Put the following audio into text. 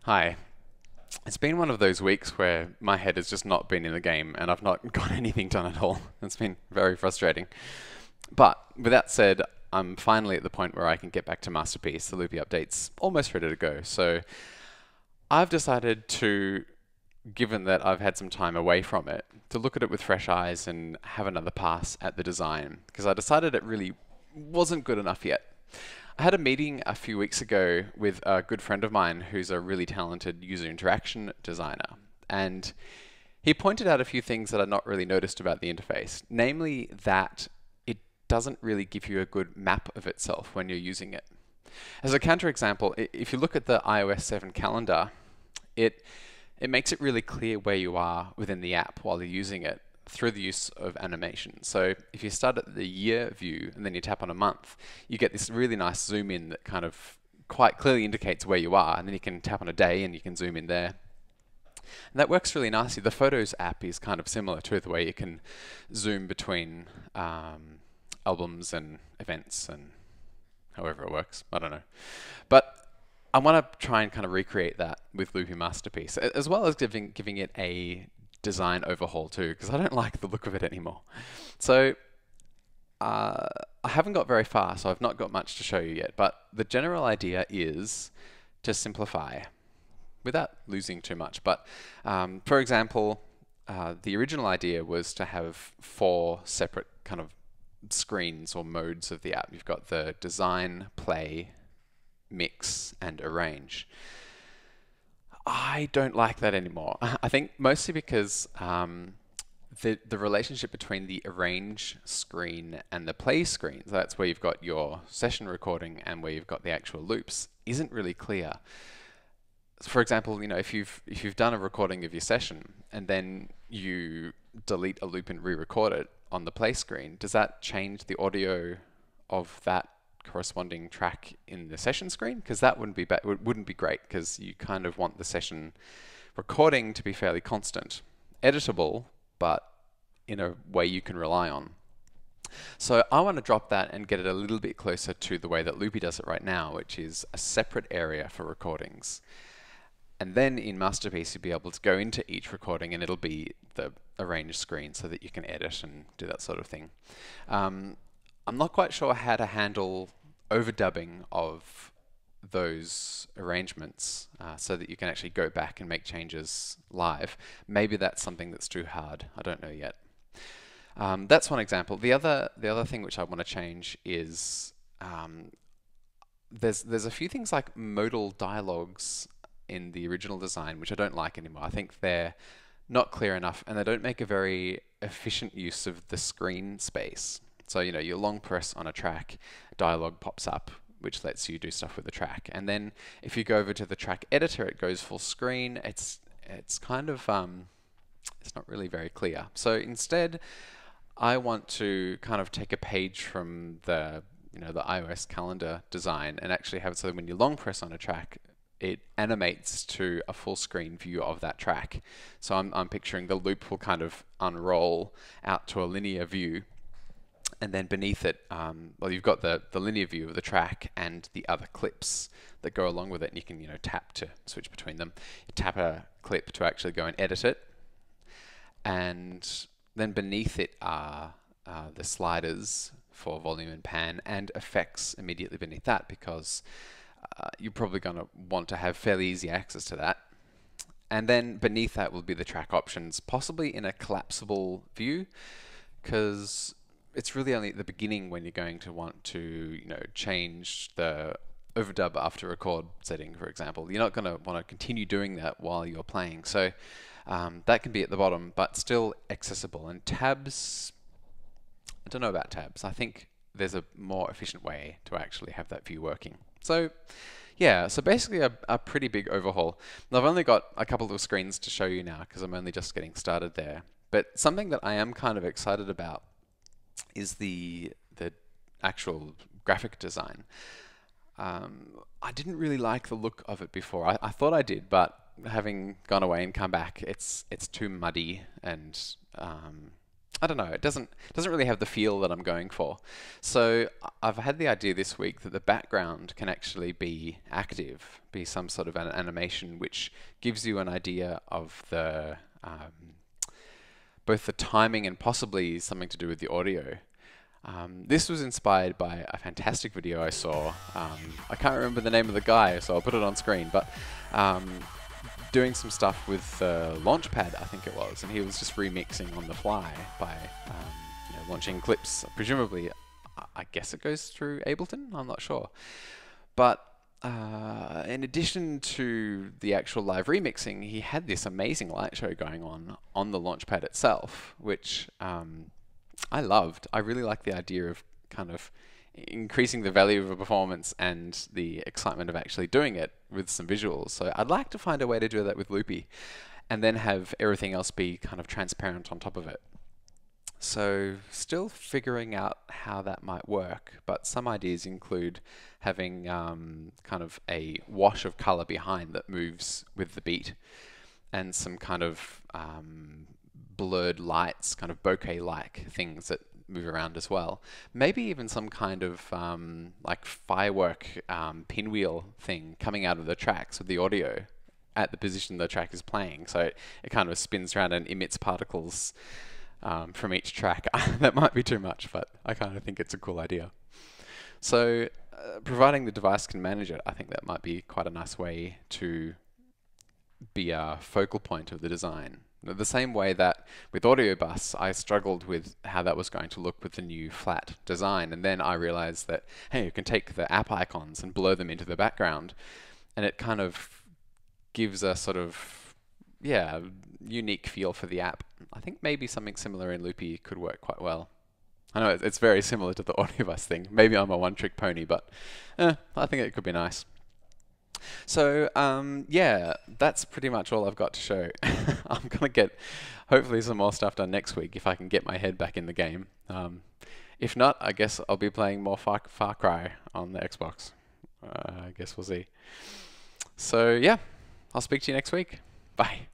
Hi. It's been one of those weeks where my head has just not been in the game and I've not got anything done at all. It's been very frustrating. But with that said, I'm finally at the point where I can get back to Masterpiece. The Loopy update's almost ready to go. So I've decided to, given that I've had some time away from it, to look at it with fresh eyes and have another pass at the design. Because I decided it really wasn't good enough yet. I had a meeting a few weeks ago with a good friend of mine who's a really talented user interaction designer. And he pointed out a few things that I'd not really noticed about the interface, namely that it doesn't really give you a good map of itself when you're using it. As a counterexample, if you look at the iOS 7 calendar, it makes it really clear where you are within the app while you're using it through the use of animation. So if you start at the year view and then you tap on a month, you get this really nice zoom in that kind of quite clearly indicates where you are, and then you can tap on a day and you can zoom in there. And that works really nicely. The Photos app is kind of similar to the way you can zoom between albums and events and however it works. I don't know. But I want to try and kind of recreate that with Loopy Masterpiece, as well as giving it a design overhaul too, because I don't like the look of it anymore. So I haven't got very far, so I've not got much to show you yet, but the general idea is to simplify without losing too much. But for example, the original idea was to have 4 separate kind of screens or modes of the app. You've got the design, play, mix, and arrange. I don't like that anymore. I think mostly because the relationship between the arrange screen and the play screen, so that's where you've got your session recording and where you've got the actual loops, isn't really clear. For example, if you've done a recording of your session and then you delete a loop and re-record it on the play screen, does that change the audio of that corresponding track in the session screen? Because that wouldn't be great, because you kind of want the session recording to be fairly constant, editable, but in a way you can rely on. So I want to drop that and get it a little bit closer to the way that Loopy does it right now, which is a separate area for recordings. And then in Masterpiece, you'll be able to go into each recording and it'll be the arranged screen so that you can edit and do that sort of thing. I'm not quite sure how to handle overdubbing of those arrangements so that you can actually go back and make changes live. Maybe that's something that's too hard. I don't know yet. That's one example. The other thing which I want to change is there's a few things like modal dialogues in the original design which I don't like anymore. I think they're not clear enough and they don't make a very efficient use of the screen space. So, you long press on a track, a dialog pops up, which lets you do stuff with the track. And then if you go over to the track editor, it goes full screen. It's kind of, it's not really very clear. So instead, I want to kind of take a page from the iOS calendar design and actually have it so that when you long press on a track, it animates to a full screen view of that track. So I'm picturing the loop will kind of unroll out to a linear view. And then beneath it, well, you've got the linear view of the track and the other clips that go along with it, and you can tap to switch between them. You tap a clip to actually go and edit it, and then beneath it are the sliders for volume and pan, and effects immediately beneath that, because you're probably going to want to have fairly easy access to that. And then beneath that will be the track options, possibly in a collapsible view, because it's really only at the beginning when you're going to want to, change the overdub after record setting, for example. You're not going to want to continue doing that while you're playing. So that can be at the bottom, but still accessible. And tabs, I don't know about tabs. I think there's a more efficient way to actually have that view working. So yeah, so basically a pretty big overhaul. Now, I've only got a couple of screens to show you now because I'm only just getting started there. But something that I am kind of excited about is the actual graphic design. I didn't really like the look of it before. I thought I did, but having gone away and come back, it's too muddy and I don't know, it doesn't really have the feel that I'm going for. So I've had the idea this week that the background can actually be active, be some sort of an animation which gives you an idea of the both the timing and possibly something to do with the audio. This was inspired by a fantastic video I saw. I can't remember the name of the guy, so I'll put it on screen, but doing some stuff with Launchpad, I think it was, and he was just remixing on the fly by launching clips. Presumably, I guess it goes through Ableton, I'm not sure. But in addition to the actual live remixing, he had this amazing light show going on the Launchpad itself, which I loved. I really like the idea of kind of increasing the value of a performance and the excitement of actually doing it with some visuals. So I'd like to find a way to do that with Loopy and then have everything else be kind of transparent on top of it. So still figuring out how that might work, but some ideas include having kind of a wash of color behind that moves with the beat, and some kind of blurred lights, kind of bokeh-like things that move around as well. Maybe even some kind of like firework pinwheel thing coming out of the tracks with the audio at the position the track is playing. So it kind of spins around and emits particles from each track. That might be too much, but I kind of think it's a cool idea. So providing the device can manage it, I think that might be quite a nice way to be a focal point of the design. The same way that with Audio Bus, I struggled with how that was going to look with the new flat design, and then I realized that, hey, you can take the app icons and blur them into the background, and it kind of gives a sort of, yeah, unique feel for the app. I think maybe something similar in Loopy could work quite well. I know it's very similar to the Audio Bus thing. Maybe I'm a one-trick pony, but I think it could be nice. So yeah, that's pretty much all I've got to show. I'm going to get hopefully some more stuff done next week if I can get my head back in the game. If not, I guess I'll be playing more Far Cry on the Xbox. I guess we'll see. So yeah, I'll speak to you next week. Bye.